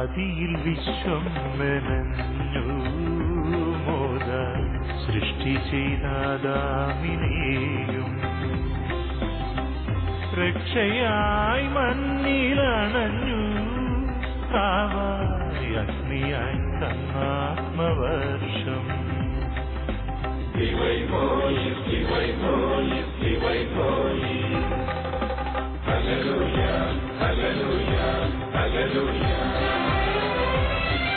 ആദിയിൽ വിശ്വം മെനഞ്ഞു മോദ സൃഷ്ടി ചെയ്താദാമിനെയും രക്ഷയായി മണ്ണിലണഞ്ഞു കാവായി അഗ്നിയായി തന്നാത്മവർഷം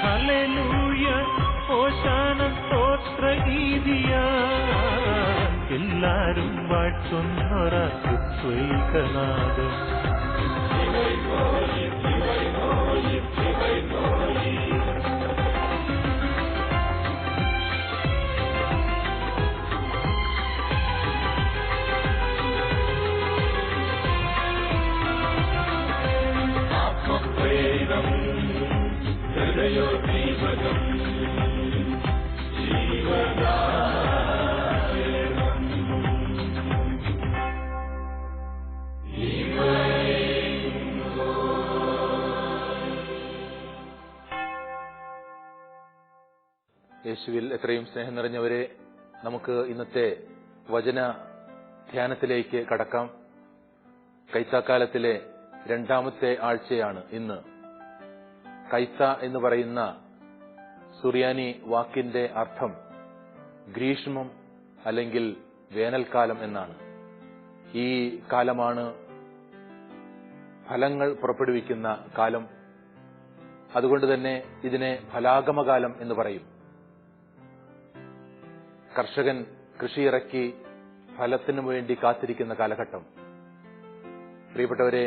ഹല്ലേലൂയ ഹോശാന സ്തോത്രഗീതിയ എല്ലാരും വാഴ്ത്തുന്നൊരത്വൈകനാദം യേശുവിൽ എത്രയും സ്നേഹം നിറഞ്ഞവരെ, നമുക്ക് ഇന്നത്തെ വചന ധ്യാനത്തിലേക്ക് കടക്കാം. കൈത്താക്കാലത്തിലെ രണ്ടാമത്തെ ആഴ്ചയാണ് ഇന്ന്. കൈത്ത എന്ന് പറയുന്ന സുറിയാനി വാക്കിന്റെ അർത്ഥം ഗ്രീഷ്മം അല്ലെങ്കിൽ വേനൽക്കാലം എന്നാണ്. ഈ കാലമാണ് ഫലങ്ങൾ പുറപ്പെടുവിക്കുന്ന കാലം. അതുകൊണ്ട് തന്നെ ഇതിനെ ഫലാഗമകാലം എന്ന് പറയും. കർഷകൻ കൃഷിയിറക്കി ഫലത്തിനു വേണ്ടി കാത്തിരിക്കുന്ന കാലഘട്ടം. പ്രിയപ്പെട്ടവരെ,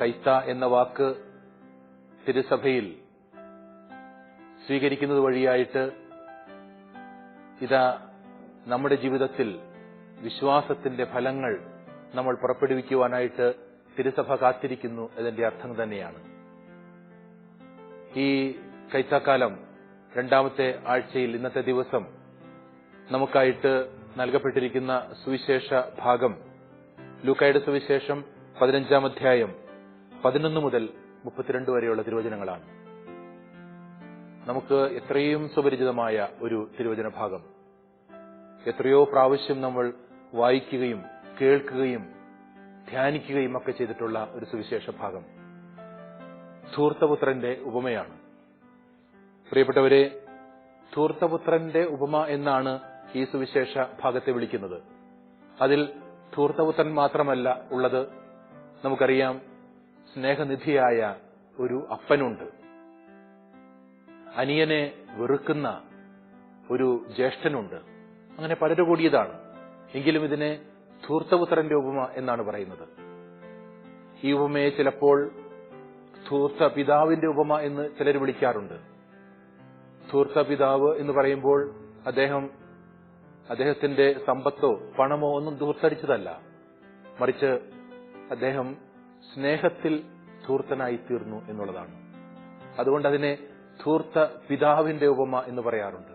കൈത്ത എന്ന വാക്ക് തിരുസഭയിൽ സ്വീകരിക്കുന്നത് വഴിയായിട്ട് ഇതാ നമ്മുടെ ജീവിതത്തിൽ വിശ്വാസത്തിന്റെ ഫലങ്ങൾ നമ്മൾ പുറപ്പെടുവിക്കുവാനായിട്ട് തിരുസഭ കാത്തിരിക്കുന്നു എന്നതിന്റെ അർത്ഥം തന്നെയാണ്. ഈ കൈത്താക്കാലം രണ്ടാമത്തെ ആഴ്ചയിൽ ഇന്നത്തെ ദിവസം നമുക്കായിട്ട് നൽകപ്പെട്ടിരിക്കുന്ന സുവിശേഷ ഭാഗം ലൂക്കായുടെ സുവിശേഷം 15-ാം അധ്യായം 11 മുതൽ 32 വരെയുള്ള തിരുവചനങ്ങളാണ്. നമുക്ക് എത്രയും സുപരിചിതമായ ഒരു തിരുവചന ഭാഗം. എത്രയോ പ്രാവശ്യം നമ്മൾ വായിക്കുകയും കേൾക്കുകയും ധ്യാനിക്കുകയും ഒക്കെ ചെയ്തിട്ടുള്ള ഒരു സുവിശേഷ ഭാഗം. ധൂർത്തപുത്രന്റെ ഉപമയാണ്. പ്രിയപ്പെട്ടവരെ, ധൂർത്തപുത്രന്റെ ഉപമ എന്നാണ് ഈ സുവിശേഷ ഭാഗത്തെ വിളിക്കുന്നത്. അതിൽ ധൂർത്തപുത്രൻ മാത്രമല്ല ഉള്ളത്. നമുക്കറിയാം, സ്നേഹനിധിയായ ഒരു അപ്പനുണ്ട്. അനിയനെ വെറുക്കുന്ന ഒരു ജ്യേഷ്ഠനുണ്ട്. അങ്ങനെ പലരും കൂടിയതാണ്. എങ്കിലും ഇതിനെ ധൂർത്തപുത്രന്റെ ഉപമ എന്നാണ് പറയുന്നത്. ഈ ഉപമയെ ചിലപ്പോൾ ധൂർത്ത പിതാവിന്റെ ഉപമ എന്ന് ചിലർ വിളിക്കാറുണ്ട്. ധൂർത്ത പിതാവ് എന്ന് പറയുമ്പോൾ അദ്ദേഹത്തിന്റെ സമ്പത്തോ പണമോ ഒന്നും ധൂർത്തടിച്ചതല്ല, മറിച്ച് അദ്ദേഹം സ്നേഹത്തിൽ ധൂർത്തനായി തീർന്നു എന്നുള്ളതാണ്. അതുകൊണ്ട് അതിനെ ധൂർത്ത പിതാവിന്റെ ഉപമ എന്ന് പറയാറുണ്ട്.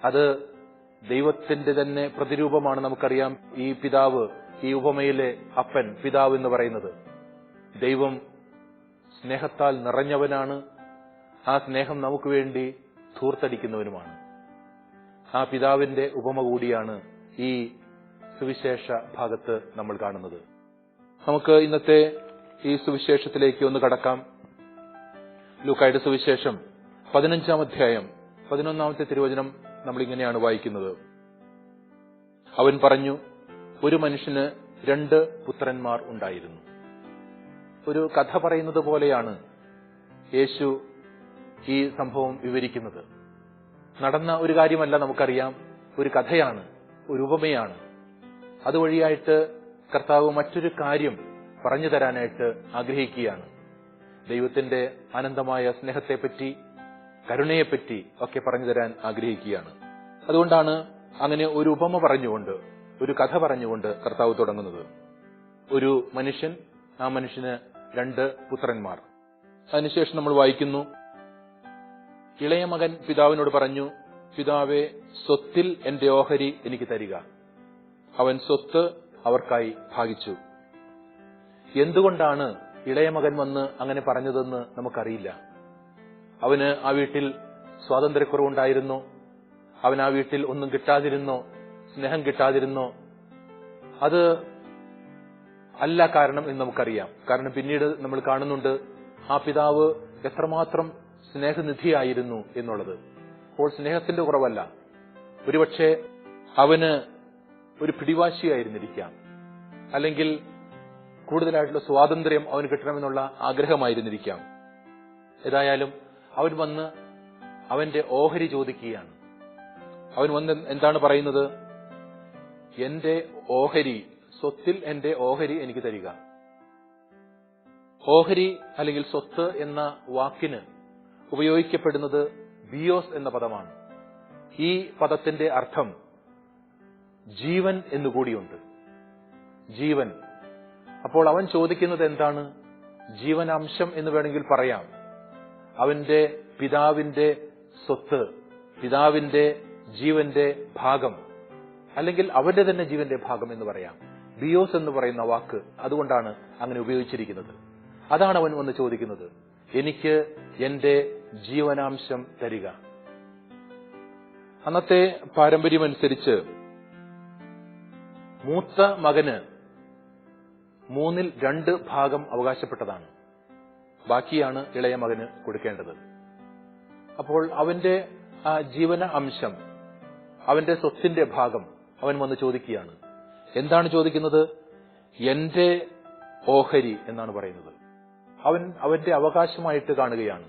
അത് ദൈവത്തിന്റെ തന്നെ പ്രതിരൂപമാണ്. നമുക്കറിയാം, ഈ പിതാവ്, ഈ ഉപമയിലെ അപ്പൻ, പിതാവ് എന്ന് പറയുന്നത് ദൈവം സ്നേഹത്താൽ നിറഞ്ഞവനാണ്. ആ സ്നേഹം നമുക്ക് വേണ്ടി ധൂർത്തടിക്കുന്നവനുമാണ്. ആ പിതാവിന്റെ ഉപമ കൂടിയാണ് ഈ സുവിശേഷ ഭാഗത്ത് നമ്മൾ കാണുന്നത്. നമുക്ക് ഇന്നത്തെ ഈ സുവിശേഷത്തിലേക്ക് ഒന്ന് കടക്കാം. ലൂക്കായുടെ സുവിശേഷം 15-ാം അധ്യായം 11-ാമത്തെ തിരുവചനം നമ്മളിങ്ങനെയാണ് വായിക്കുന്നത്. അവൻ പറഞ്ഞു, ഒരു മനുഷ്യന് 2 പുത്രന്മാർ ഉണ്ടായിരുന്നു. ഒരു കഥ പറയുന്നത് പോലെയാണ് യേശു ഈ സംഭവം വിവരിക്കുന്നത്. നടന്ന ഒരു കാര്യമല്ല, നമുക്കറിയാം, ഒരു കഥയാണ്, ഒരു ഉപമയാണ്. അതുവഴിയായിട്ട് കർത്താവ് മറ്റൊരു കാര്യം പറഞ്ഞു തരാനായിട്ട് ആഗ്രഹിക്കുകയാണ്. ദൈവത്തിന്റെ അനന്തമായ സ്നേഹത്തെപ്പറ്റി, കരുണയെപ്പറ്റി ഒക്കെ പറഞ്ഞു തരാൻ ആഗ്രഹിക്കുകയാണ്. അതുകൊണ്ടാണ് അങ്ങനെ ഒരു ഉപമ പറഞ്ഞുകൊണ്ട്, ഒരു കഥ പറഞ്ഞുകൊണ്ട് കർത്താവ് തുടങ്ങുന്നത്. ഒരു മനുഷ്യൻ, ആ മനുഷ്യന് 2 പുത്രന്മാർ. അതിനുശേഷം നമ്മൾ വായിക്കുന്നു, ഇളയ മകൻ പിതാവിനോട് പറഞ്ഞു, പിതാവേ, സ്വത്തിൽ എന്റെ ഓഹരി എനിക്ക് തരിക. അവൻ സ്വത്ത് അവർക്കായി ഭാഗിച്ചു. എന്തുകൊണ്ടാണ് ഇളയ മകൻ വന്ന് അങ്ങനെ പറഞ്ഞതെന്ന് നമുക്കറിയില്ല. അവന് ആ വീട്ടിൽ സ്വാതന്ത്ര്യക്കുറവുണ്ടായിരുന്നോ? അവൻ ആ വീട്ടിൽ ഒന്നും കിട്ടാതിരുന്നോ? സ്നേഹം കിട്ടാതിരുന്നോ? അത് അല്ല കാരണം എന്ന് നമുക്കറിയാം. കാരണം പിന്നീട് നമ്മൾ കാണുന്നുണ്ട് ആ പിതാവ് എത്രമാത്രം സ്നേഹനിധിയായിരുന്നു എന്നുള്ളത്. അപ്പോൾ സ്നേഹത്തിന്റെ കുറവല്ല, ഒരുപക്ഷെ അവന് ഒരു പിടിവാശിയായിരുന്നിരിക്കാം, അല്ലെങ്കിൽ കൂടുതലായിട്ടുള്ള സ്വാതന്ത്ര്യം അവന് കിട്ടണമെന്നുള്ള ആഗ്രഹമായിരുന്നിരിക്കാം. ഏതായാലും അവൻ വന്ന് അവന്റെ ഓഹരി ചോദിക്കുകയാണ്. അവൻ വന്ന് എന്താണ് പറയുന്നത്? എന്റെ ഓഹരി, സ്വത്തിൽ എന്റെ ഓഹരി എനിക്ക് തരിക. ഓഹരി അല്ലെങ്കിൽ സ്വത്ത് എന്ന വാക്കിന് ഉപയോഗിക്കപ്പെടുന്നത് ബിയോസ് എന്ന പദമാണ്. ഈ പദത്തിന്റെ അർത്ഥം ജീവൻ എന്നുകൂടിയുണ്ട്. ജീവൻ. അപ്പോൾ അവൻ ചോദിക്കുന്നത് എന്താണ്? ജീവനാംശം എന്ന് വേണമെങ്കിൽ പറയാം. അവന്റെ പിതാവിന്റെ സ്വത്ത്, പിതാവിന്റെ ജീവന്റെ ഭാഗം, അല്ലെങ്കിൽ അവന്റെ തന്നെ ജീവന്റെ ഭാഗം എന്ന് പറയാം. ബിയോസ് എന്ന് പറയുന്ന വാക്ക് അതുകൊണ്ടാണ് അങ്ങനെ ഉപയോഗിച്ചിരിക്കുന്നത്. അതാണ് അവൻ വന്ന് ചോദിക്കുന്നത്, എനിക്ക് എന്റെ ജീവനാംശം തരിക. അന്നത്തെ പാരമ്പര്യമനുസരിച്ച് മൂത്ത മകന് 2/3 അവകാശപ്പെട്ടതാണ്. ബാക്കിയാണ് ഇളയ മകന് കൊടുക്കേണ്ടത്. അപ്പോൾ അവന്റെ ആ ജീവന അംശം, അവന്റെ സ്വത്തിന്റെ ഭാഗം അവൻ വന്ന് ചോദിക്കുകയാണ്. എന്താണ് ചോദിക്കുന്നത്? എന്റെ ഓഹരി എന്നാണ് പറയുന്നത്. അവൻ അവന്റെ അവകാശമായിട്ട് കാണുകയാണ്.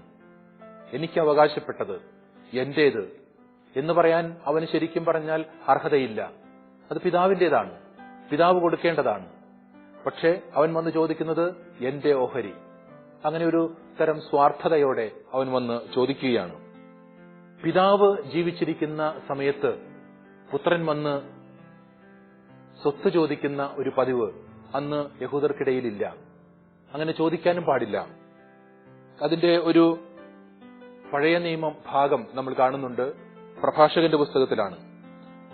എനിക്ക് അവകാശപ്പെട്ടത്, എന്റേത് എന്ന് പറയാൻ അവന് ശരിക്കും പറഞ്ഞാൽ അർഹതയില്ല. അത് പിതാവിന്റേതാണ്, പിതാവ് കൊടുക്കേണ്ടതാണ്. പക്ഷേ അവൻ വന്ന് ചോദിക്കുന്നത് എന്റെ ഓഹരി. അങ്ങനെ ഒരു തരം സ്വാർത്ഥതയോടെ അവൻ വന്ന് ചോദിക്കുകയാണ്. പിതാവ് ജീവിച്ചിരിക്കുന്ന സമയത്ത് പുത്രൻ വന്ന് സ്വത്ത് ചോദിക്കുന്ന ഒരു പതിവ് അന്ന് യഹൂദർക്കിടയിലില്ല. അങ്ങനെ ചോദിക്കാനും പാടില്ല. അതിന്റെ ഒരു പഴയ നിയമം ഭാഗം നമ്മൾ കാണുന്നുണ്ട്, പ്രഭാഷകന്റെ പുസ്തകത്തിലാണ്.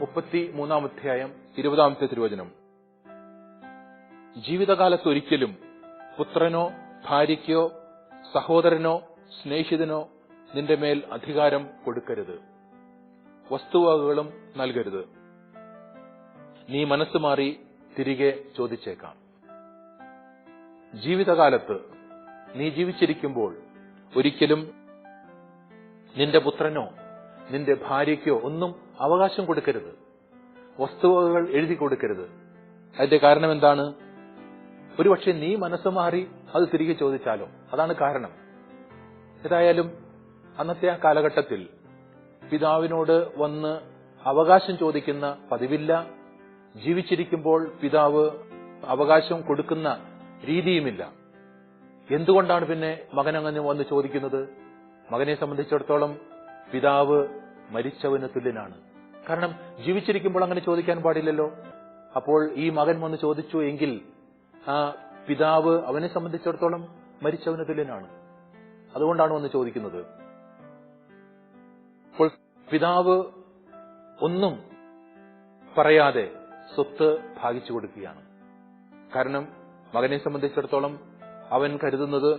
33-ാം അധ്യായം 20-ാമത്തെ തിരുവചനം. ജീവിതകാലത്തൊരിക്കലും പുത്രനോ ഭാര്യയ്ക്കോ സഹോദരനോ സ്നേഹിതനോ നിന്റെ മേൽ അധികാരം കൊടുക്കരുത്, വസ്തുവകകളും നൽകരുത്. നീ മനസ്സ് മാറി തിരികെ ചോദിച്ചേക്കാം. ജീവിതകാലത്ത് നീ ജീവിച്ചിരിക്കുമ്പോൾ ഒരിക്കലും നിന്റെ പുത്രനോ നിന്റെ ഭാര്യയ്ക്കോ ഒന്നും അവകാശം കൊടുക്കരുത്, വസ്തുവകകൾ എഴുതി കൊടുക്കരുത്. അതിന്റെ കാരണം എന്താണ്? ഒരുപക്ഷെ നീ മനസ്സ് മാറി അത് തിരികെ ചോദിച്ചാലോ, അതാണ് കാരണം. ഏതായാലും അന്നത്തെ ആ കാലഘട്ടത്തിൽ പിതാവിനോട് വന്ന് അവകാശം ചോദിക്കുന്ന പതിവില്ല. ജീവിച്ചിരിക്കുമ്പോൾ പിതാവ് അവകാശം കൊടുക്കുന്ന രീതിയുമില്ല. എന്തുകൊണ്ടാണ് പിന്നെ മകൻ അങ്ങനെ വന്ന് ചോദിക്കുന്നത്? മകനെ സംബന്ധിച്ചിടത്തോളം പിതാവ് മരിച്ചവന് തുല്യനാണ്. കാരണം ജീവിച്ചിരിക്കുമ്പോൾ അങ്ങനെ ചോദിക്കാൻ പാടില്ലല്ലോ. അപ്പോൾ ഈ മകൻ വന്ന് ചോദിച്ചു എങ്കിൽ ആ പിതാവ് അവനെ സംബന്ധിച്ചിടത്തോളം മരിച്ചവന് തുല്യനാണ്. അതുകൊണ്ടാണ് വന്ന് ചോദിക്കുന്നത്. അപ്പോൾ പിതാവ് ഒന്നും പറയാതെ സ്വത്ത് ഭാഗിച്ചു കൊടുക്കുകയാണ്. കാരണം മകനെ സംബന്ധിച്ചിടത്തോളം അവൻ കരുതുന്നത്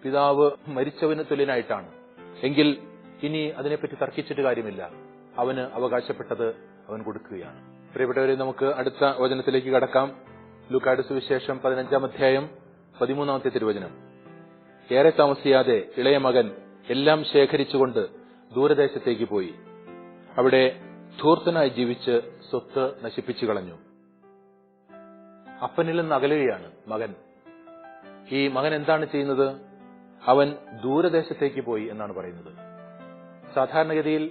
പിതാവ് മരിച്ചവന് തുല്യനായിട്ടാണ്. എങ്കിൽ ഇനി അതിനെപ്പറ്റി തർക്കിച്ചിട്ട് കാര്യമില്ല, അവന് അവകാശപ്പെട്ടത് അവൻ കൊടുക്കുകയാണ്. പ്രിയപ്പെട്ടവരെ, നമുക്ക് അടുത്ത വചനത്തിലേക്ക് കടക്കാം. ലൂക്കായുടെ സുവിശേഷം 15-ാം അധ്യായം 13-ാമത്തെ തിരുവചനം. ഏറെ താമസിയാതെ ഇളയ മകൻ എല്ലാം ശേഖരിച്ചുകൊണ്ട് ദൂരദേശത്തേക്ക് പോയി. അവിടെ ധൂർത്തനായി ജീവിച്ച് സ്വത്ത് നശിപ്പിച്ചു കളഞ്ഞു. അപ്പനിൽ നിന്ന് അകലുകയാണ് മകൻ. ഈ മകൻ എന്താണ് ചെയ്യുന്നത്? അവൻ ദൂരദേശത്തേക്ക് പോയി എന്നാണ് പറയുന്നത്. സാധാരണഗതിയിൽ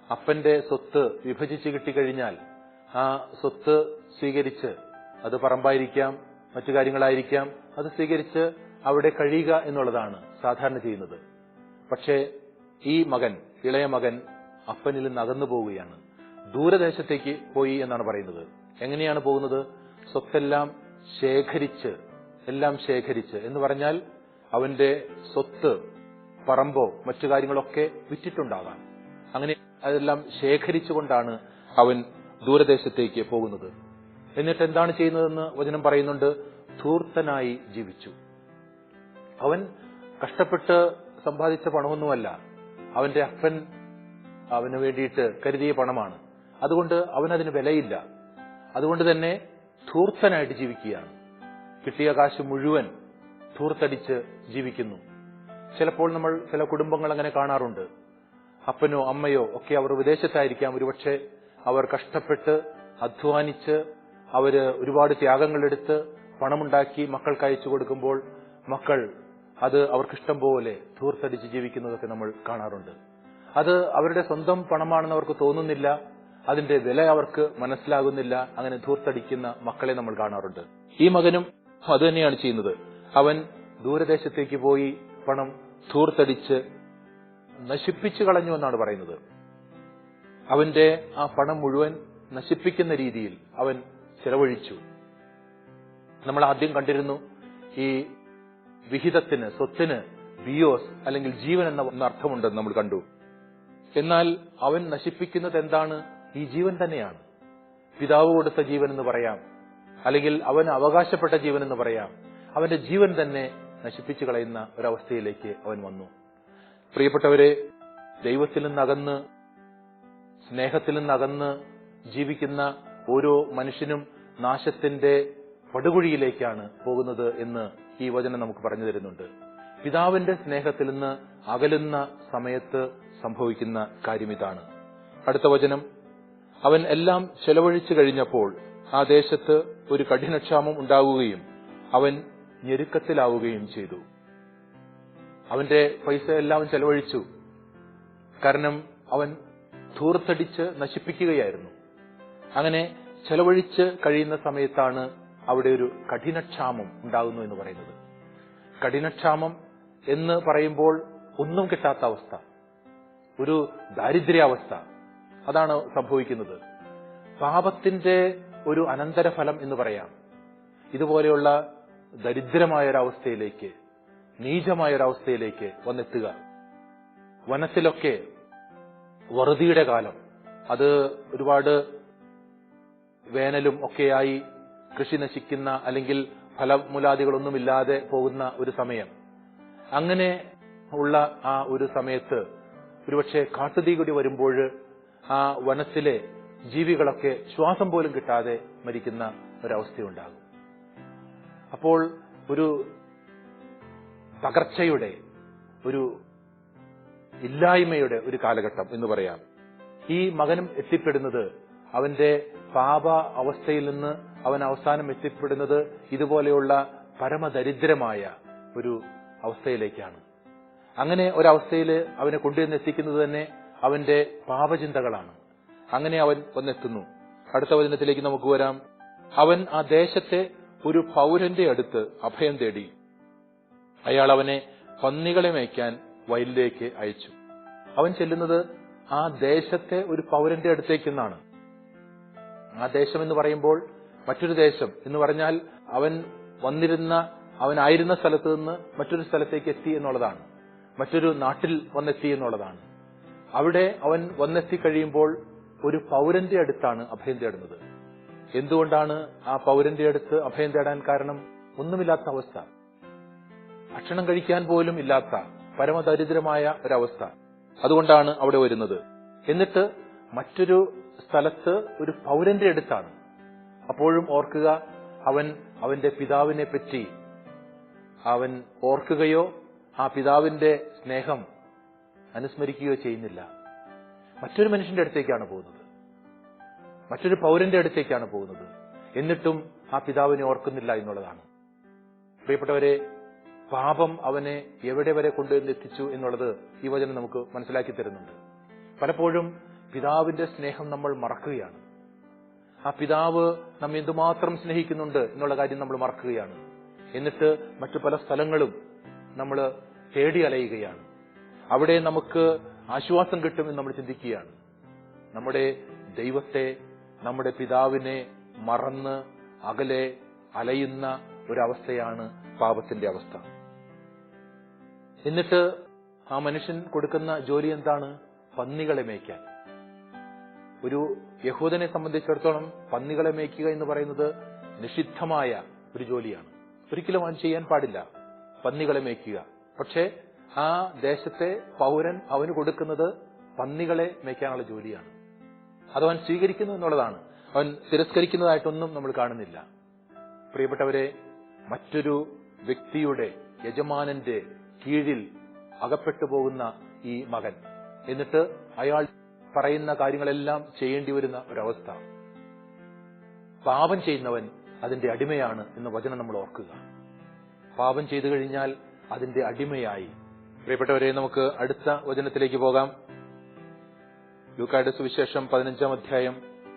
അപ്പന്റെ സ്വത്ത് വിഭജിച്ച് കിട്ടിക്കഴിഞ്ഞാൽ ആ സ്വത്ത് സ്വീകരിച്ച്, അത് പറമ്പായിരിക്കാം, മറ്റു കാര്യങ്ങളായിരിക്കാം, അത് സ്വീകരിച്ച് അവിടെ കഴിയുക എന്നുള്ളതാണ് സാധാരണ ചെയ്യുന്നത്. പക്ഷേ ഈ മകൻ, ഇളയ മകൻ, അപ്പനിൽ നിന്ന് അകന്നു പോവുകയാണ്. ദൂരദേശത്തേക്ക് പോയി എന്നാണ് പറയുന്നത്. എങ്ങനെയാണ് പോകുന്നത്? സ്വത്തെല്ലാം ശേഖരിച്ച്, എല്ലാം ശേഖരിച്ച് എന്ന് പറഞ്ഞാൽ അവന്റെ സ്വത്ത്, പറമ്പോ മറ്റു കാര്യങ്ങളൊക്കെ വിറ്റിട്ടുണ്ടാകാം. അങ്ങനെ അതെല്ലാം ശേഖരിച്ചുകൊണ്ടാണ് അവൻ ദൂരദേശത്തേക്ക് പോകുന്നത്. എന്നിട്ട് എന്താണ് ചെയ്യുന്നതെന്ന് വചനം പറയുന്നുണ്ട്. ധൂർത്തനായി ജീവിച്ചു. അവൻ കഷ്ടപ്പെട്ട് സമ്പാദിച്ച പണമൊന്നുമല്ല, അവന്റെ അപ്പൻ അവന് വേണ്ടിയിട്ട് കരുതിയ പണമാണ്. അതുകൊണ്ട് അവനതിന് വിലയില്ല. അതുകൊണ്ട് തന്നെ ധൂർത്തനായിട്ട് ജീവിക്കുകയാണ്. കിട്ടിയ കാശ് മുഴുവൻ ധൂർത്തടിച്ച് ജീവിക്കുന്നു. ചിലപ്പോൾ നമ്മൾ ചില കുടുംബങ്ങൾ അങ്ങനെ കാണാറുണ്ട്. അപ്പനോ അമ്മയോ ഒക്കെ അവർ വിദേശത്തായിരിക്കാം. ഒരുപക്ഷെ അവർ കഷ്ടപ്പെട്ട് അധ്വാനിച്ച് അവര് ഒരുപാട് ത്യാഗങ്ങളെടുത്ത് പണമുണ്ടാക്കി മക്കൾക്ക് അയച്ചു കൊടുക്കുമ്പോൾ മക്കൾ അത് അവർക്കിഷ്ടം പോലെ ധൂർത്തടിച്ച് ജീവിക്കുന്നതൊക്കെ നമ്മൾ കാണാറുണ്ട്. അത് അവരുടെ സ്വന്തം പണമാണെന്ന് അവർക്ക് തോന്നുന്നില്ല. അതിന്റെ വില അവർക്ക് മനസ്സിലാകുന്നില്ല. അങ്ങനെ ധൂർത്തടിക്കുന്ന മക്കളെ നമ്മൾ കാണാറുണ്ട്. ഈ മകനും അത് തന്നെയാണ് ചെയ്യുന്നത്. അവൻ ദൂരദേശത്തേക്ക് പോയി പണം ധൂർത്തടിച്ച് നശിപ്പിച്ചു കളഞ്ഞു എന്നാണ് പറയുന്നത്. അവന്റെ ആ പണം മുഴുവൻ നശിപ്പിക്കുന്ന രീതിയിൽ അവൻ ചെലവഴിച്ചു. നമ്മൾ ആദ്യം കണ്ടിരുന്നു ഈ വിഹിതത്തിന്, സ്വത്തിന് ബിയോസ് അല്ലെങ്കിൽ ജീവൻ എന്ന അർത്ഥമുണ്ടെന്ന് നമ്മൾ കണ്ടു. എന്നാൽ അവൻ നശിപ്പിക്കുന്നത് എന്താണ്? ഈ ജീവൻ തന്നെയാണ്. പിതാവ് കൊടുത്ത ജീവൻ എന്ന് പറയാം, അല്ലെങ്കിൽ അവൻ അവകാശപ്പെട്ട ജീവൻ എന്ന് പറയാം. അവന്റെ ജീവൻ തന്നെ നശിപ്പിച്ചു കളയുന്ന ഒരവസ്ഥയിലേക്ക് അവൻ വന്നു. പ്രിയപ്പെട്ടവരെ, ദൈവത്തിൽ നിന്നകന്ന്, സ്നേഹത്തിൽ നിന്നകന്ന് ജീവിക്കുന്ന ഓരോ മനുഷ്യനും നാശത്തിന്റെ പടുകുഴിയിലേക്കാണ് പോകുന്നത് എന്ന് ഈ വചനം നമുക്ക് പറഞ്ഞു തരുന്നുണ്ട്. പിതാവിന്റെ സ്നേഹത്തിൽ നിന്ന് അകലുന്ന സമയത്ത് സംഭവിക്കുന്ന കാര്യം ഇതാണ്. അടുത്ത വചനം, അവൻ എല്ലാം ചെലവഴിച്ചു കഴിഞ്ഞപ്പോൾ ആ ദേശത്ത് ഒരു കഠിനക്ഷാമം ഉണ്ടാവുകയും അവൻ ഞെരുക്കത്തിലാവുകയും ചെയ്തു. അവന്റെ പൈസ എല്ലാം ചെലവഴിച്ചു. കാരണം അവൻ ധൂർത്തടിച്ച് നശിപ്പിക്കുകയായിരുന്നു. അങ്ങനെ ചെലവഴിച്ച് കഴിയുന്ന സമയത്താണ് അവിടെ ഒരു കഠിനക്ഷാമം ഉണ്ടാകുന്നു എന്ന് പറയുന്നത്. കഠിനക്ഷാമം എന്ന് പറയുമ്പോൾ ഒന്നും കിട്ടാത്ത അവസ്ഥ, ഒരു ദാരിദ്ര്യാവസ്ഥ, അതാണ് സംഭവിക്കുന്നത്. പാപത്തിന്റെ ഒരു അനന്തരഫലം എന്ന് പറയാം. ഇതുപോലെയുള്ള ദരിദ്രമായൊരവസ്ഥയിലേക്ക്, നീചമായൊരവസ്ഥയിലേക്ക് വന്നെത്തുക. വനത്തിലൊക്കെ വറുതിയുടെ കാലം, അത് ഒരുപാട് വേനലും ഒക്കെയായി കൃഷി നശിക്കുന്ന അല്ലെങ്കിൽ ഫലമൂലാദികളൊന്നുമില്ലാതെ പോകുന്ന ഒരു സമയം. അങ്ങനെ ഉള്ള ആ ഒരു സമയത്ത് ഒരുപക്ഷെ കാട്ടുതീ കൂടി വരുമ്പോൾ ആ വനത്തിലെ ജീവികളൊക്കെ ശ്വാസം പോലും കിട്ടാതെ മരിക്കുന്ന ഒരവസ്ഥയുണ്ടാകും. അപ്പോൾ ഒരു തകർച്ചയുടെ, ഒരു ഇല്ലായ്മയുടെ ഒരു കാലഘട്ടം എന്ന് പറയാം. ഈ മകനും എത്തിപ്പെടുന്നത്, അവന്റെ പാപ അവസ്ഥയിൽ നിന്ന് അവൻ അവസാനം എത്തിപ്പെടുന്നത് ഇതുപോലെയുള്ള പരമദരിദ്രമായ ഒരു അവസ്ഥയിലേക്കാണ്. അങ്ങനെ ഒരവസ്ഥയിൽ അവനെ കൊണ്ടുവന്ന് എത്തിക്കുന്നത് തന്നെ അവന്റെ പാപചിന്തകളാണ്. അങ്ങനെ അവൻ വന്നെത്തുന്നു. അടുത്ത വചനത്തിലേക്ക് നമുക്ക് വരാം. അവൻ ആ ദേശത്തെ ഒരു പൗരന്റെ അടുത്ത് അഭയം തേടി. അയാൾ അവനെ പന്നികളെ മേയ്ക്കാൻ വയലിലേക്ക് അയച്ചു. അവൻ ചെല്ലുന്നത് ആ ദേശത്തെ ഒരു പൗരന്റെ അടുത്തേക്കെന്നാണ്. ആ ദേശം എന്ന് പറയുമ്പോൾ മറ്റൊരു ദേശം എന്ന് പറഞ്ഞാൽ അവനായിരുന്ന സ്ഥലത്ത് നിന്ന് മറ്റൊരു സ്ഥലത്തേക്ക് എത്തി എന്നുള്ളതാണ്. മറ്റൊരു നാട്ടിൽ വന്നെത്തി എന്നുള്ളതാണ്. അവിടെ അവൻ വന്നെത്തി കഴിയുമ്പോൾ ഒരു പൗരന്റെ അടുത്താണ് അഭയം തേടുന്നത്. എന്തുകൊണ്ടാണ് ആ പൗരന്റെ അടുത്ത് അഭയം തേടാൻ കാരണം? ഒന്നുമില്ലാത്ത അവസ്ഥ, ഭക്ഷണം കഴിക്കാൻ പോലും ഇല്ലാത്ത പരമദരിദ്രമായ ഒരവസ്ഥ. അതുകൊണ്ടാണ് അവിടെ വരുന്നത്. എന്നിട്ട് മറ്റൊരു സ്ഥലത്ത് ഒരു പൗരന്റെ അടുത്താണ്. അപ്പോഴും ഓർക്കുക, അവന്റെ പിതാവിനെ പറ്റി അവൻ ഓർക്കുകയോ ആ പിതാവിന്റെ സ്നേഹം അനുസ്മരിക്കുകയോ ചെയ്യുന്നില്ല. മറ്റൊരു മനുഷ്യന്റെ അടുത്തേക്കാണ് പോകുന്നത്, മറ്റൊരു പൗരന്റെ അടുത്തേക്കാണ് പോകുന്നത്. എന്നിട്ടും ആ പിതാവിനെ ഓർക്കുന്നില്ല എന്നുള്ളതാണ്. പ്രിയപ്പെട്ടവരെ, പാപം അവനെ എവിടെ വരെ കൊണ്ടുവന്ന് എത്തിച്ചു എന്നുള്ളത് ഈ വചനം നമുക്ക് മനസ്സിലാക്കി തരുന്നുണ്ട്. പലപ്പോഴും പിതാവിന്റെ സ്നേഹം നമ്മൾ മറക്കുകയാണ്. ആ പിതാവ് നമ്മെ എന്തുമാത്രം സ്നേഹിക്കുന്നുണ്ട് എന്നുള്ള കാര്യം നമ്മൾ മറക്കുകയാണ്. എന്നിട്ട് മറ്റു പല സ്ഥലങ്ങളും നമ്മൾ തേടി അലയുകയാണ്. അവിടെ നമുക്ക് ആശ്വാസം കിട്ടുമെന്ന് നമ്മൾ ചിന്തിക്കുകയാണ്. നമ്മുടെ ദൈവത്തെ, നമ്മുടെ പിതാവിനെ മറന്ന് അകലെ അലയുന്ന ഒരവസ്ഥയാണ് പാപത്തിന്റെ അവസ്ഥ. എന്നിട്ട് ആ മനുഷ്യൻ കൊടുക്കുന്ന ജോലി എന്താണ്? പന്നികളെ മേയ്ക്കാൻ. ഒരു യഹൂദനെ സംബന്ധിച്ചിടത്തോളം പന്നികളെ മേയ്ക്കുക എന്ന് പറയുന്നത് നിഷിദ്ധമായ ഒരു ജോലിയാണ്. ഒരിക്കലും അവൻ ചെയ്യാൻ പാടില്ല, പന്നികളെ മേയ്ക്കുക. പക്ഷേ ആ ദേശത്തെ പൗരൻ അവന് കൊടുക്കുന്നത് പന്നികളെ മേയ്ക്കാനുള്ള ജോലിയാണ്. അതവൻ സ്വീകരിക്കുന്നു എന്നുള്ളതാണ്. അവൻ തിരസ്കരിക്കുന്നതായിട്ടൊന്നും നമ്മൾ കാണുന്നില്ല. പ്രിയപ്പെട്ടവരെ, മറ്റൊരു വ്യക്തിയുടെ യജമാനന്റെ കീഴിൽ അകപ്പെട്ടു പോകുന്ന ഈ മകൻ, എന്നിട്ട് അയാൾ പറയുന്ന കാര്യങ്ങളെല്ലാം ചെയ്യേണ്ടി വരുന്ന ഒരവസ്ഥ. പാപം ചെയ്യുന്നവൻ അതിന്റെ അടിമയാണ് എന്ന വചനം നമ്മൾ ഓർക്കുക. പാപം ചെയ്തു കഴിഞ്ഞാൽ അതിന്റെ അടിമയായി. പ്രിയപ്പെട്ടവരെ, നമുക്ക് അടുത്ത വചനത്തിലേക്ക് പോകാം. ലൂക്കായുടെ സുവിശേഷം 15-ാം അധ്യായം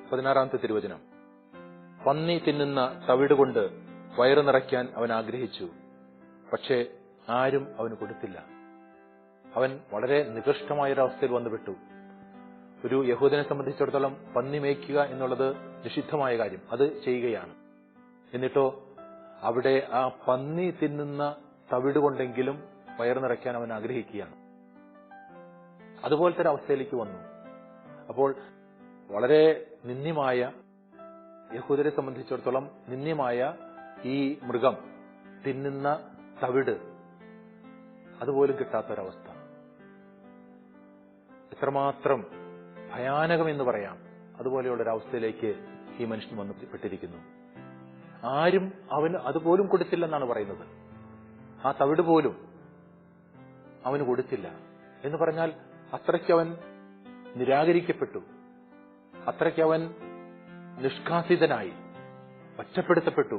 16-ാമത്തെ തിരുവചനം. പന്നി തിന്നുന്ന തവിട് കൊണ്ട് വയറു നിറയ്ക്കാൻ അവൻ ആഗ്രഹിച്ചു, പക്ഷേ ആരും അവന് കൊടുത്തില്ല. അവൻ വളരെ നികൃഷ്ടമായൊരവസ്ഥയിൽ വന്നുപെട്ടു. ഒരു യഹൂദനെ സംബന്ധിച്ചിടത്തോളം പന്നി മേയ്ക്കുക എന്നുള്ളത് നിഷിദ്ധമായ കാര്യം, അത് ചെയ്യുകയാണ്. എന്നിട്ടോ അവിടെ ആ പന്നി തിന്നുന്ന തവിട് കൊണ്ടെങ്കിലും വയറു നിറയ്ക്കാൻ അവൻ ആഗ്രഹിക്കുകയാണ്. അതുപോലത്തെ ഒരു അവസ്ഥയിലേക്ക് വന്നു. അപ്പോൾ വളരെ നിന്ദ്യമായ, യഹൂദരെ സംബന്ധിച്ചിടത്തോളം നിന്ദ്യമായ ഈ മൃഗം തിന്നുന്ന തവിട് അതുപോലും കിട്ടാത്തൊരവസ്ഥ. എത്രമാത്രം ഭയാനകമെന്ന് പറയാം. അതുപോലെയുള്ളൊരവസ്ഥയിലേക്ക് ഈ മനുഷ്യൻ വന്നുപെട്ടിരിക്കുന്നു. ആരും അവന് അതുപോലും കൊടുത്തില്ലെന്നാണ് പറയുന്നത്. ആ തവിട് പോലും അവന് കൊടുത്തില്ല എന്ന് പറഞ്ഞാൽ അത്രയ്ക്ക് അവൻ നിരാകരിക്കപ്പെട്ടു, അത്രയ്ക്ക് അവൻ നിഷ്കാസിതനായി, ഒറ്റപ്പെടുത്തപ്പെട്ടു.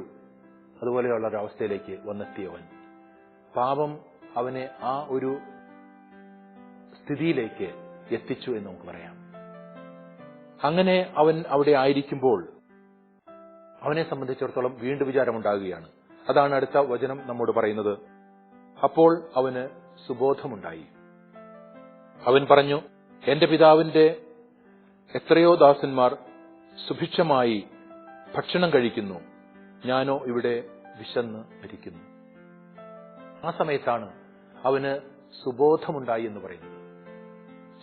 അതുപോലെയുള്ള ഒരവസ്ഥയിലേക്ക് വന്നെത്തിയവൻ. പാപം അവനെ ആ ഒരു സ്ഥിതിയിലേക്ക് എത്തിച്ചു എന്ന് നമുക്ക് പറയാം. അങ്ങനെ അവൻ അവിടെ ആയിരിക്കുമ്പോൾ അവനെ സംബന്ധിച്ചിടത്തോളം വീണ്ടും വിചാരമുണ്ടാകുകയാണ്. അതാണ് അടുത്ത വചനം നമ്മോട് പറയുന്നത്. അപ്പോൾ അവന് സുബോധമുണ്ടായി. അവൻ പറഞ്ഞു, എന്റെ പിതാവിന്റെ എത്രയോ ദാസന്മാർ സുഭിക്ഷമായി ഭക്ഷണം കഴിക്കുന്നു, ഞാനോ ഇവിടെ വിശന്ന് മരിക്കുന്നു. ആ സമയത്താണ് അവന് സുബോധമുണ്ടായി എന്ന് പറയുന്നത്.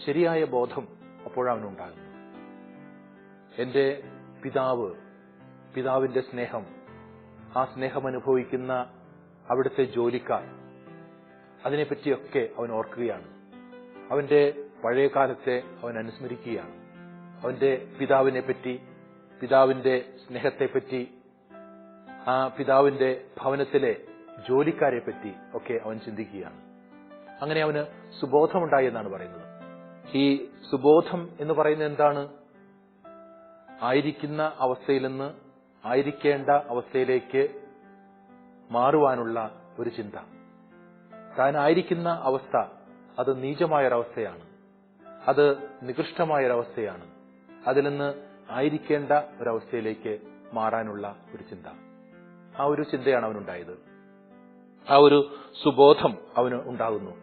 ശരിയായ ബോധം അപ്പോഴവനുണ്ടാകുന്നു. എന്റെ പിതാവിന്റെ സ്നേഹം, ആ സ്നേഹം അനുഭവിക്കുന്ന അവിടുത്തെ ജോലിക്കാർ, അതിനെപ്പറ്റിയൊക്കെ അവൻ ഓർക്കുകയാണ്. അവന്റെ പഴയ കാലത്തെ അവൻ അനുസ്മരിക്കുകയാണ്. അവന്റെ പിതാവിനെ പറ്റി, പിതാവിന്റെ സ്നേഹത്തെപ്പറ്റി, ആ പിതാവിന്റെ ഭവനത്തിലെ ജോലിക്കാരെ പറ്റി ഒക്കെ അവൻ ചിന്തിക്കുകയാണ്. അങ്ങനെ അവന് സുബോധമുണ്ടായി എന്നാണ് പറയുന്നത്. ഈ സുബോധം എന്ന് പറയുന്നത് എന്താണ്? ആയിരിക്കുന്ന അവസ്ഥയിൽ നിന്ന് ആയിരിക്കേണ്ട അവസ്ഥയിലേക്ക് മാറുവാനുള്ള ഒരു ചിന്ത. താൻ ആയിരിക്കുന്ന അവസ്ഥ അത് നീചമായൊരവസ്ഥയാണ്, അത് നികൃഷ്ടമായൊരവസ്ഥയാണ്. അതിൽ നിന്ന് ആയിരിക്കേണ്ട ഒരവസ്ഥയിലേക്ക് മാറാനുള്ള ഒരു ചിന്ത. ആ ഒരു ചിന്തയാണ് അവനുണ്ടായത്. ആ ഒരു സുബോധം അവന് ഉണ്ടാകുന്നു.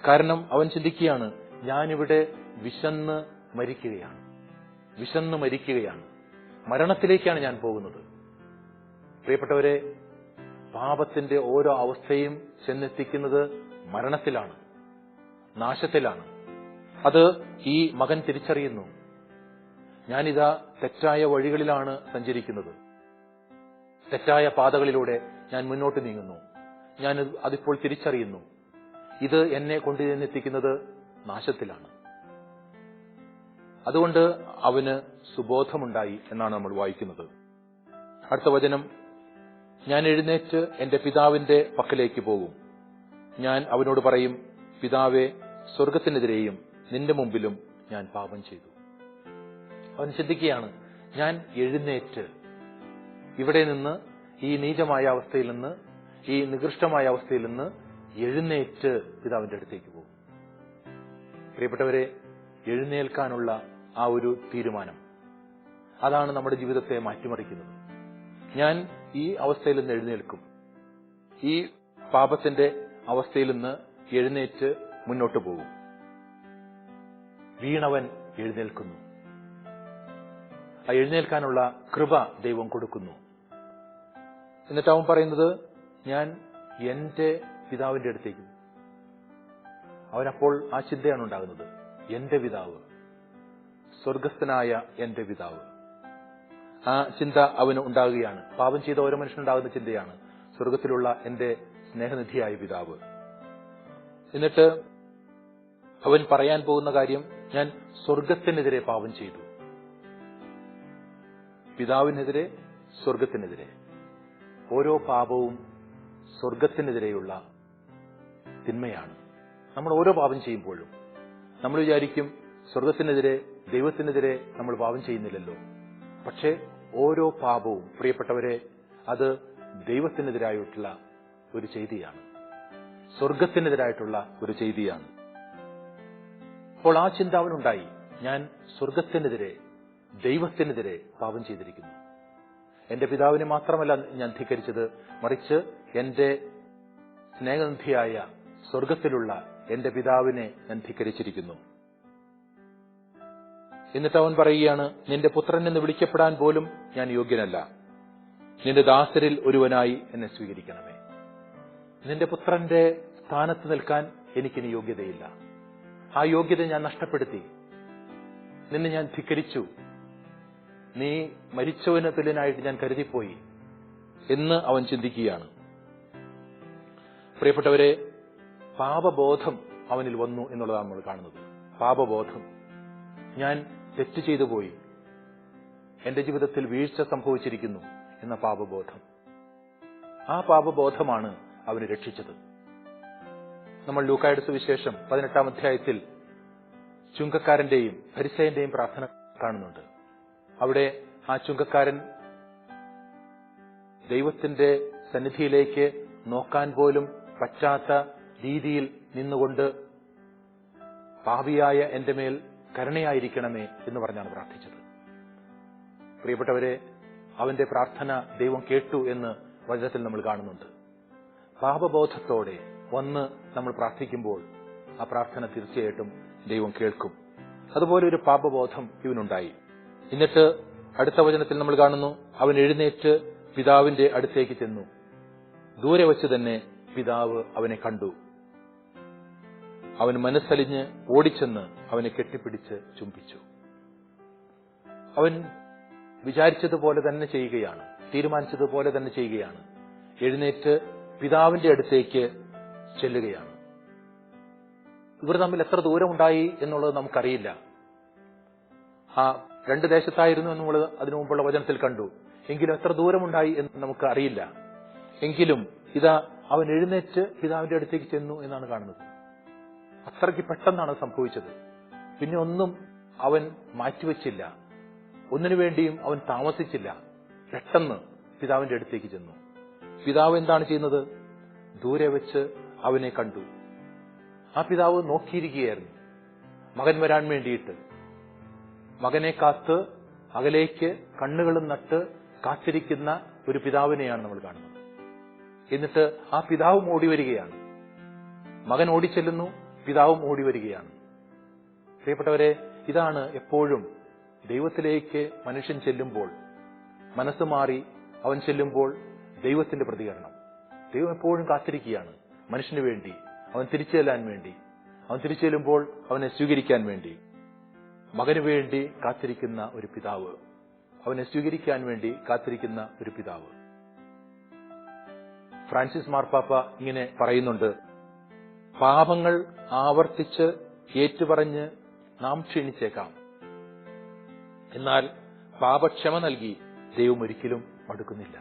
കാരണം അവൻ ചിന്തിക്കുകയാണ്, ഞാനിവിടെ വിശന്ന് മരിക്കുകയാണ്, മരണത്തിലേക്കാണ് ഞാൻ പോകുന്നത്. പ്രിയപ്പെട്ടവരെ, പാപത്തിന്റെ ഓരോ അവസ്ഥയും ചെന്നെത്തിക്കുന്നത് മരണത്തിലാണ്, നാശത്തിലാണ്. അത് ഈ മകൻ തിരിച്ചറിയുന്നു. ഞാനിതാ തെറ്റായ വഴികളിലാണ് സഞ്ചരിക്കുന്നത്, തെറ്റായ പാതകളിലൂടെ ഞാൻ മുന്നോട്ട് നീങ്ങുന്നു. ഞാൻ അതിപ്പോൾ തിരിച്ചറിയുന്നു. ഇത് എന്നെ കൊണ്ടുചെന്നെത്തിക്കുന്നത് നാശത്തിലാണ്. അതുകൊണ്ട് അവന് സുബോധമുണ്ടായി എന്നാണ് നമ്മൾ വായിക്കുന്നത്. അടുത്ത വചനം, ഞാൻ എഴുന്നേറ്റ് എന്റെ പിതാവിന്റെ പക്കലേക്ക് പോകും. ഞാൻ അവനോട് പറയും, പിതാവേ, സ്വർഗത്തിനെതിരെയും നിന്റെ മുമ്പിലും ഞാൻ പാപം ചെയ്തു. അവൻ ചിന്തിക്കുകയാണ്, ഞാൻ എഴുന്നേറ്റ് ഇവിടെ നിന്ന്, ഈ നീചമായ അവസ്ഥയിൽ നിന്ന്, ഈ നികൃഷ്ടമായ അവസ്ഥയിൽ നിന്ന് എഴുന്നേറ്റ് പിതാവിന്റെ അടുത്തേക്ക് പോകും. പ്രിയപ്പെട്ടവരെ, എഴുന്നേൽക്കാനുള്ള ആ ഒരു തീരുമാനം, അതാണ് നമ്മുടെ ജീവിതത്തെ മാറ്റിമറിക്കുന്നത്. ഞാൻ ഈ അവസ്ഥയിൽ നിന്ന് എഴുന്നേൽക്കും, ഈ പാപത്തിന്റെ അവസ്ഥയിൽ നിന്ന് എഴുന്നേറ്റ് മുന്നോട്ട് പോകും. വീണവൻ എഴുന്നേൽക്കുന്നു. ആ എഴുന്നേൽക്കാനുള്ള കൃപ ദൈവം കൊടുക്കുന്നു. എന്നിട്ട് അവൻ പറയുന്നത്, ഞാൻ എന്റെ പിതാവിന്റെ അടുത്തേക്ക്. അവനപ്പോൾ ആ ചിന്തയാണ് ഉണ്ടാകുന്നത്, എന്റെ പിതാവ്, സ്വർഗസ്ഥനായ എന്റെ പിതാവ്. ആ ചിന്ത അവന് ഉണ്ടാകുകയാണ്. പാപം ചെയ്ത ഓരോ മനുഷ്യനുണ്ടാകുന്ന ചിന്തയാണ്, സ്വർഗത്തിലുള്ള എന്റെ സ്നേഹനിധിയായ പിതാവ്. എന്നിട്ട് അവൻ പറയാൻ പോകുന്ന കാര്യം, ഞാൻ സ്വർഗത്തിനെതിരെ പാപം ചെയ്തു. പിതാവിനെതിരെ, സ്വർഗത്തിനെതിരെ. ഓരോ പാപവും സ്വർഗത്തിനെതിരെയുള്ള തിന്മയാണ്. നമ്മൾ ഓരോ പാപം ചെയ്യുമ്പോഴും നമ്മൾ വിചാരിക്കും സ്വർഗത്തിനെതിരെ, ദൈവത്തിനെതിരെ നമ്മൾ പാപം ചെയ്യുന്നില്ലല്ലോ. പക്ഷേ ഓരോ പാപവും പ്രിയപ്പെട്ടവരെ അത് ദൈവത്തിനെതിരായിട്ടുള്ള ഒരു ചെയ്തിയാണ്, സ്വർഗത്തിനെതിരായിട്ടുള്ള ഒരു ചെയ്തിയാണ്. അപ്പോൾ ആ ചിന്ത അവനുണ്ടായി, ഞാൻ സ്വർഗത്തിനെതിരെ, ദൈവത്തിനെതിരെ പാപം ചെയ്തിരിക്കുന്നു. എന്റെ പിതാവിനെ മാത്രമല്ല ഞാൻ ധിക്കരിച്ചത്, മറിച്ച് എന്റെ സ്നേഹനിധിയായ സ്വർഗത്തിലുള്ള എന്റെ പിതാവിനെ ഞാൻ ധിക്കരിച്ചിരിക്കുന്നു. എന്നിട്ട് അവൻ പറയുകയാണ്, നിന്റെ പുത്രൻ എന്ന് വിളിക്കപ്പെടാൻ പോലും ഞാൻ യോഗ്യനല്ല. നിന്റെ ദാസരിൽ ഒരുവനായി എന്നെ സ്വീകരിക്കണമേ. നിന്റെ പുത്രന്റെ സ്ഥാനത്ത് നിൽക്കാൻ എനിക്കിനി യോഗ്യതയില്ല. ആ യോഗ്യത ഞാൻ നഷ്ടപ്പെടുത്തി. നിന്നെ ഞാൻ ധിക്കരിച്ചു. നീ മരിച്ചവന് തുല്യനായിട്ട് ഞാൻ കരുതിപ്പോയി എന്ന് അവൻ ചിന്തിക്കുകയാണ്. പ്രിയപ്പെട്ടവരെ, പാപബോധം അവനിൽ വന്നു എന്നുള്ളതാണ് നമ്മൾ കാണുന്നത്. പാപബോധം, ഞാൻ തെറ്റ് ചെയ്തു പോയി, എന്റെ ജീവിതത്തിൽ വീഴ്ച സംഭവിച്ചിരിക്കുന്നു എന്ന പാപബോധം. ആ പാപബോധമാണ് അവനെ രക്ഷിച്ചത്. നമ്മൾ ലൂക്കായുടെ സുവിശേഷം 18-ാം അധ്യായത്തിൽ ചുങ്കക്കാരന്റെയും ഫരിസേയന്റെയും പ്രാർത്ഥന കാണുന്നുണ്ട്. അവിടെ ആ ചുങ്കക്കാരൻ ദൈവത്തിന്റെ സന്നിധിയിലേക്ക് നോക്കാൻ പോലും പറ്റാത്ത രീതിയിൽ നിന്നുകൊണ്ട് പാപിയായ എന്റെ മേൽ കരുണയായിരിക്കണമേ എന്ന് പറഞ്ഞാണ് പ്രാർത്ഥിച്ചത്. പ്രിയപ്പെട്ടവരെ, അവന്റെ പ്രാർത്ഥന ദൈവം കേട്ടു എന്ന് വചനത്തിൽ നമ്മൾ കാണുന്നുണ്ട്. പാപബോധത്തോടെ വന്ന് നമ്മൾ പ്രാർത്ഥിക്കുമ്പോൾ ആ പ്രാർത്ഥന തീർച്ചയായിട്ടും ദൈവം കേൾക്കും. അതുപോലെ ഒരു പാപബോധം ഇവനുണ്ടായി. എന്നിട്ട് അടുത്ത വചനത്തിൽ നമ്മൾ കാണുന്നു, അവൻ എഴുന്നേറ്റ് പിതാവിന്റെ അടുത്തേക്ക് ചെന്നു. ദൂരെ വച്ച് തന്നെ പിതാവ് അവനെ കണ്ടു. അവൻ മനസ്സലിഞ്ഞ് ഓടിച്ചെന്ന് അവനെ കെട്ടിപ്പിടിച്ച് ചുംബിച്ചു. അവൻ വിചാരിച്ചതുപോലെ തന്നെ ചെയ്യുകയാണ്, തീരുമാനിച്ചതുപോലെ തന്നെ ചെയ്യുകയാണ്. എഴുന്നേറ്റ് പിതാവിന്റെ അടുത്തേക്ക് ചെല്ലുകയാണ്. ഇവർ തമ്മിൽ എത്ര ദൂരമുണ്ടായി എന്നുള്ളത് നമുക്കറിയില്ല. ആ രണ്ട് ദേശത്തായിരുന്നു എന്ന് നമ്മൾ അതിനു മുമ്പുള്ള വചനത്തിൽ കണ്ടു. എങ്കിലും എത്ര ദൂരമുണ്ടായി എന്ന് നമുക്ക് അറിയില്ല. എങ്കിലും ഇതാ അവൻ എഴുന്നേറ്റ് പിതാവിന്റെ അടുത്തേക്ക് ചെന്നു എന്നാണ് കാണുന്നത്. അത്രയ്ക്ക് പെട്ടെന്നാണ് സംഭവിച്ചത്. പിന്നെ ഒന്നും അവൻ മാറ്റിവെച്ചില്ല, ഒന്നിനു വേണ്ടിയും അവൻ താമസിച്ചില്ല. പെട്ടെന്ന് പിതാവിന്റെ അടുത്തേക്ക് ചെന്നു. പിതാവ് എന്താണ് ചെയ്യുന്നത്? ദൂരെ വെച്ച് അവനെ കണ്ടു. ആ പിതാവ് നോക്കിയിരിക്കുകയായിരുന്നു മകൻ വരാൻ വേണ്ടിയിട്ട്. മകനെ കാത്ത് അകലേക്ക് കണ്ണുകളും നട്ട് കാത്തിരിക്കുന്ന ഒരു പിതാവിനെയാണ് നമ്മൾ കാണുന്നത്. എന്നിട്ട് ആ പിതാവും ഓടി വരികയാണ്. മകൻ ഓടിച്ചെല്ലുന്നു, പിതാവും ഓടി വരികയാണ്. പ്രിയപ്പെട്ടവരെ, ഇതാണ് എപ്പോഴും ദൈവത്തിലേക്ക് മനുഷ്യൻ ചെല്ലുമ്പോൾ, മനസ്സ് മാറി അവൻ ചെല്ലുമ്പോൾ ദൈവത്തിന്റെ പ്രതികരണം. ദൈവം എപ്പോഴും കാത്തിരിക്കുകയാണ് മനുഷ്യന് വേണ്ടി, അവൻ തിരിച്ചു ചെല്ലാൻ വേണ്ടി, അവൻ തിരിച്ചു ചെല്ലുമ്പോൾ അവനെ സ്വീകരിക്കാൻ വേണ്ടി. മകന് വേണ്ടി കാത്തിരിക്കുന്ന ഒരു പിതാവ്, അവനെ സ്വീകരിക്കാൻ വേണ്ടി കാത്തിരിക്കുന്ന ഒരു പിതാവ്. ഫ്രാൻസിസ് മാർപ്പാപ്പ ഇങ്ങനെ പറയുന്നുണ്ട്, പാപങ്ങൾ ആവർത്തിച്ച് ഏറ്റുപറഞ്ഞ് നാം ക്ഷീണിച്ചേക്കാം, എന്നാൽ പാപക്ഷമ നൽകി ദൈവം ഒരിക്കലും മടുക്കുന്നില്ല.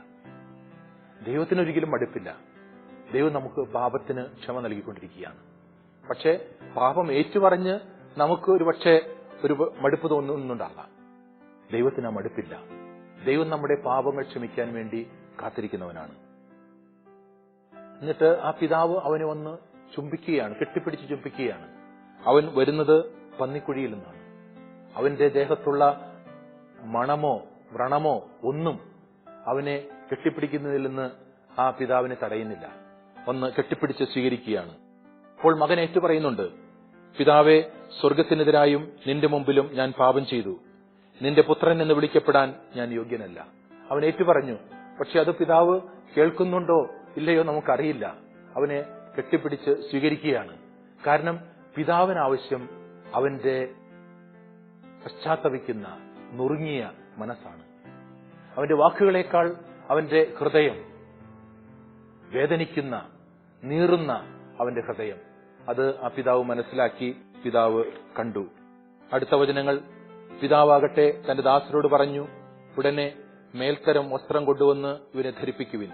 ദൈവത്തിനൊരിക്കലും മടുപ്പില്ല. ദൈവം നമുക്ക് പാപത്തിന് ക്ഷമ നൽകിക്കൊണ്ടിരിക്കുകയാണ്. പക്ഷേ പാപം ഏറ്റുപറഞ്ഞ് നമുക്ക് ഒരു മടുപ്പ് തോന്നുന്നുണ്ടാകാം. ദൈവത്തിന് ആ മടുപ്പില്ല. ദൈവം നമ്മുടെ പാപങ്ങൾ ക്ഷമിക്കാൻ വേണ്ടി കാത്തിരിക്കുന്നവനാണ്. എന്നിട്ട് ആ പിതാവ് അവനെ വന്ന് ചുംബിക്കുകയാണ്, കെട്ടിപ്പിടിച്ച് ചുംബിക്കുകയാണ്. അവൻ വരുന്നത് പന്നിക്കുഴിയിൽ നിന്നാണ്. അവന്റെ ദേഹത്തുള്ള മണമോ വ്രണമോ ഒന്നും അവനെ കെട്ടിപ്പിടിക്കുന്നതിൽ നിന്ന് ആ പിതാവിനെ തടയുന്നില്ല. ഒന്ന് കെട്ടിപ്പിടിച്ച് സ്വീകരിക്കുകയാണ്. അപ്പോൾ മകൻ ഏറ്റു പറയുന്നുണ്ട്, പിതാവേ, സ്വർഗത്തിനെതിരായും നിന്റെ മുമ്പിലും ഞാൻ പാപം ചെയ്തു. നിന്റെ പുത്രൻ എന്ന് വിളിക്കപ്പെടാൻ ഞാൻ യോഗ്യനല്ല. അവൻ ഏറ്റു പറഞ്ഞു. പക്ഷെ അത് പിതാവ് കേൾക്കുന്നുണ്ടോ ഇല്ലയോ നമുക്കറിയില്ല. അവനെ കെട്ടിപ്പിടിച്ച് സ്വീകരിക്കുകയാണ്. കാരണം പിതാവിനാവശ്യം അവന്റെ പശ്ചാത്തപിക്കുന്ന നുറുങ്ങിയ മനസ്സാണ്. അവന്റെ വാക്കുകളേക്കാൾ അവന്റെ ഹൃദയം, വേദനിക്കുന്ന നീറുന്ന അവന്റെ ഹൃദയം, അത് ആ പിതാവ് മനസ്സിലാക്കി, പിതാവ് കണ്ടു. അടുത്ത വചനങ്ങൾ, പിതാവാകട്ടെ തന്റെ ദാസരോട് പറഞ്ഞു, ഉടനെ മേൽത്തരം വസ്ത്രം കൊണ്ടുവന്ന് ഇവനെ ധരിപ്പിക്കുവിൻ.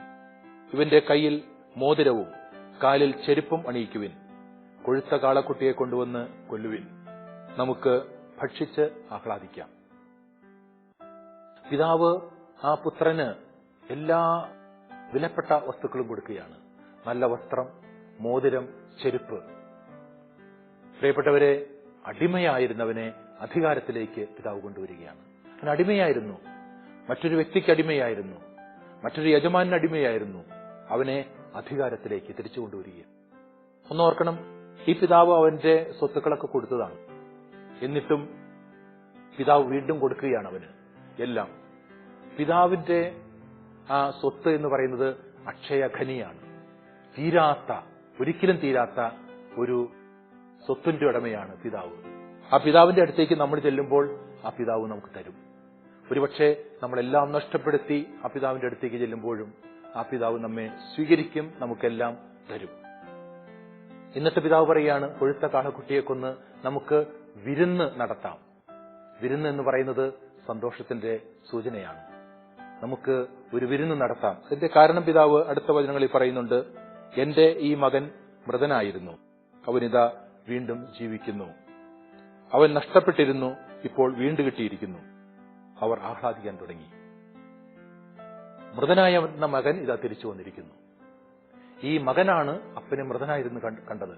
ഇവന്റെ കയ്യിൽ മോതിരവും കാലിൽ ചെരുപ്പും അണിയിക്കുവിൻ. കൊഴുത്ത കാളക്കുട്ടിയെ കൊണ്ടുവന്ന് കൊല്ലുവിൻ. നമുക്ക് ഭക്ഷിച്ച് ആഹ്ലാദിക്കാം. പിതാവ് ആ പുത്രന് എല്ലാ വിലപ്പെട്ട വസ്തുക്കളും കൊടുക്കുകയാണ്. നല്ല വസ്ത്രം, മോതിരം, ചെരുപ്പ്. പ്രിയപ്പെട്ടവരെ, അടിമയായിരുന്നവനെ അധികാരത്തിലേക്ക് പിതാവ് കൊണ്ടുവരികയാണ്. അവൻ അടിമയായിരുന്നു, മറ്റൊരു വ്യക്തിക്ക് അടിമയായിരുന്നു, മറ്റൊരു യജമാനന് അടിമയായിരുന്നു. അവനെ അധികാരത്തിലേക്ക് തിരിച്ചു കൊണ്ടുവരികയാണ്. ഒന്നോർക്കണം, ഈ പിതാവ് അവന്റെ സ്വത്തുക്കളൊക്കെ കൊടുത്തതാണ്. എന്നിട്ടും പിതാവ് വീണ്ടും കൊടുക്കുകയാണ് അവന് എല്ലാം. പിതാവിന്റെ ആ സ്വത്ത് എന്ന് പറയുന്നത് അക്ഷയഖനിയാണ്. ഒരിക്കലും തീരാത്ത ഒരു സ്വത്തിന്റെ ഉടമയാണ് പിതാവ്. ആ പിതാവിന്റെ അടുത്തേക്ക് നമ്മൾ ചെല്ലുമ്പോൾ ആ പിതാവ് നമുക്ക് തരും. ഒരുപക്ഷെ നമ്മളെല്ലാം നഷ്ടപ്പെടുത്തി ആ പിതാവിന്റെ അടുത്തേക്ക് ചെല്ലുമ്പോഴും ആ പിതാവ് നമ്മെ സ്വീകരിക്കും, നമുക്കെല്ലാം തരും. ഇന്നത്തെ പിതാവ് പറയുകയാണ്, കൊഴുത്ത കാളക്കുട്ടിയെ കൊന്ന് നമുക്ക് വിരുന്ന് നടത്താം. വിരുന്ന് എന്ന് പറയുന്നത് സന്തോഷത്തിന്റെ സൂചനയാണ്. നമുക്ക് ഒരു വിരുന്ന് നടത്താം. അതിന്റെ കാരണം പിതാവ് അടുത്ത വചനങ്ങളിൽ പറയുന്നുണ്ട്, എന്റെ ഈ മകൻ മൃതനായിരുന്നു, അവനിതാ വീണ്ടും ജീവിക്കുന്നു. അവൻ നഷ്ടപ്പെട്ടിരുന്നു, ഇപ്പോൾ വീണ്ടും കിട്ടിയിരിക്കുന്നു. അവർ ആഹ്ലാദിക്കാൻ തുടങ്ങി. മൃതനായ മകൻ ഇതാ തിരിച്ചു വന്നിരിക്കുന്നു. ഈ മകനാണ് അപ്പനെ മൃതനായിരുന്നു കണ്ടത്.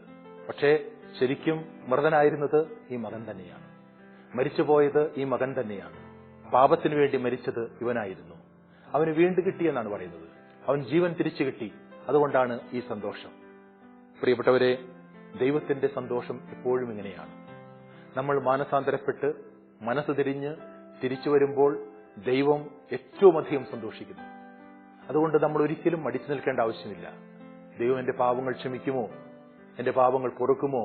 പക്ഷേ ശരിക്കും മൃതനായിരുന്നത് ഈ മകൻ തന്നെയാണ്. മരിച്ചുപോയത് ഈ മകൻ തന്നെയാണ്. പാപത്തിനു വേണ്ടി മരിച്ചത് ഇവനായിരുന്നു. അവന് വീണ്ടും കിട്ടിയെന്നാണ് പറയുന്നത്. അവൻ ജീവൻ തിരിച്ചു കിട്ടി. അതുകൊണ്ടാണ് ഈ സന്തോഷം. പ്രിയപ്പെട്ടവരെ, ദൈവത്തിന്റെ സന്തോഷം എപ്പോഴും ഇങ്ങനെയാണ്. നമ്മൾ മാനസാന്തരപ്പെട്ട് മനസ്സ് തിരിഞ്ഞ് തിരിച്ചു വരുമ്പോൾ ദൈവം ഏറ്റവും അധികം സന്തോഷിക്കുന്നു. അതുകൊണ്ട് നമ്മൾ ഒരിക്കലും മടിച്ചു നിൽക്കേണ്ട ആവശ്യമില്ല. ദൈവം എന്റെ പാപങ്ങൾ ക്ഷമിക്കുമോ, എന്റെ പാപങ്ങൾ പൊറുക്കുമോ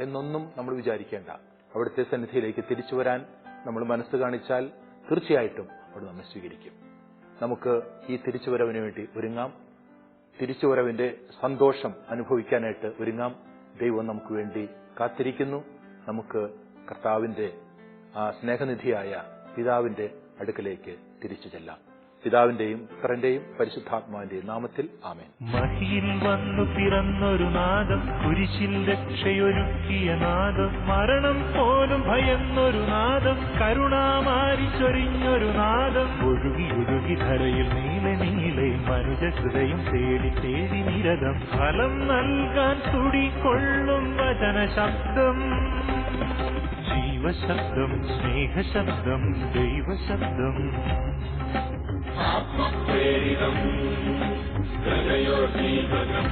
എന്നൊന്നും നമ്മൾ വിചാരിക്കേണ്ട. അവിടുത്തെ സന്നിധിയിലേക്ക് തിരിച്ചു വരാൻ നമ്മൾ മനസ്സ് കാണിച്ചാൽ തീർച്ചയായിട്ടും അവിടെ നമ്മെ സ്വീകരിക്കും. നമുക്ക് ഈ തിരിച്ചുവരവിന് വേണ്ടി ഒരുങ്ങാം. തിരിച്ചുവരവിന്റെ സന്തോഷം അനുഭവിക്കാനായിട്ട് ഒരുങ്ങാം. ദൈവം നമുക്ക് വേണ്ടി കാത്തിരിക്കുന്നു. നമുക്ക് കർത്താവിന്റെ ആ സ്നേഹനിധിയായ പിതാവിന്റെ അടുക്കലേക്ക് തിരിച്ചു ചെല്ലാം. പിതാവിന്റെയും പുത്രന്റെയും പരിശുദ്ധാത്മാവിന്റെയും നാമത്തിൽ ആമേൻ. മഹിയിൽ വന്നു പിറന്നൊരു നാദം, കുരിശിൽ രക്ഷയൊരുക്കിയ നാദം, മരണം പോലും ഭയന്നൊരു നാദം, കരുണാമാരി ചൊരിഞ്ഞൊരു നാദം, ഒഴുകി ഒഴുകി ധരയിൽ നീളെ നീളെ മനുജ ഹൃദയം തേടി തേടി നിരതം, ഫലം നൽകാൻ തുടികൊള്ളും വചന ശബ്ദം, ജീവശബ്ദം, സ്നേഹശബ്ദം, ദൈവശബ്ദം. ആത്മപ്രേരിതം ഹൃദയോദ്ദീപകം